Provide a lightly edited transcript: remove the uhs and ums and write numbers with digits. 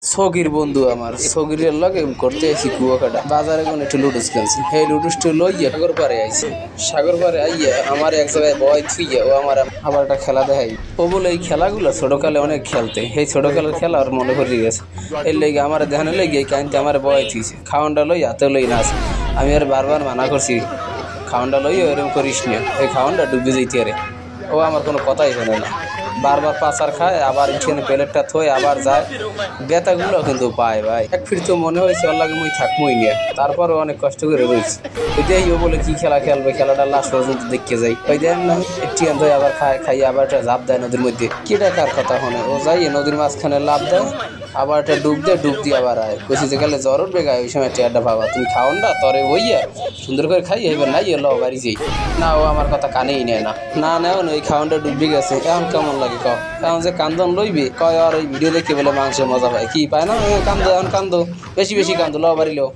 সগির বন্ধু আমার সগিরের লগে করতে আইছি কুয়াকাটা বাজারে কোন একটু লুডুস খেলছি সেই লুডুসটা লইয়া সাগর পারে আইছি সাগর পারে আইয়া আমার এক জায়গায় বয় থুইয়া ও আমার আবার একটা খেলা দেখাই ও বলে এই খেলাগুলো ছোটকালে অনেক খেলতে সেই ছোটকালের খেলা আর মনে পড়ে গেছে এর লেগে আমার ধ্যানে লেগে কাইনতে আমার বয় থুইছে খাওয়ানটা লই হাতে লই নাচ আমি আর বারবার মানা করছি খাওয়ানটা লই ওরকম করিস না এই খাওয়ানটা ডুবে যেতে আরে ও আমার কোনো কথাই শোনে না বারবার পাচার খায় আবার এখানে প্লেটটা থয়ে আবার যায় বেতাগুলো কিন্তু পায় ভাই এক ফির তো মনে হয়েছে ওর লাগে মুই থাকবই নিয়ে তারপরও অনেক কষ্ট করে রয়েছি ওই ও বলে কি খেলা খেলবে খেলাটা লাস্ট পর্যন্ত দেখতে যাই ওই দেন না টিয়ান ধরে আবার খাই আবার একটা ঝাঁপ দেয় নদীর মধ্যে কি কার কথা শোনে ও যাই নদীর মাঝখানে লাভ দেয় আবার একটা ডুব দিয়ে আবার আয় কষিতে গেলে জ্বর উঠবে গায়ে ওই সময় টেয়ারটা ভাবা তুমি খাও না তরে বইয়া সুন্দর করে খাই এবার নাই এলো বাড়ি যাই না ও আমার কথা কানেই নেয় না নেও না ওই খাওয়ানটা ডুববে গেছে এখন কেমন লাগে কও এখন যে কান্দন লইবে কয় আর ওই ভিডিও দেখে বলে মাংসের মজা পায় কি পায় না কান্দো এখন কান্দো বেশি কান্দো লো বাড়ি লো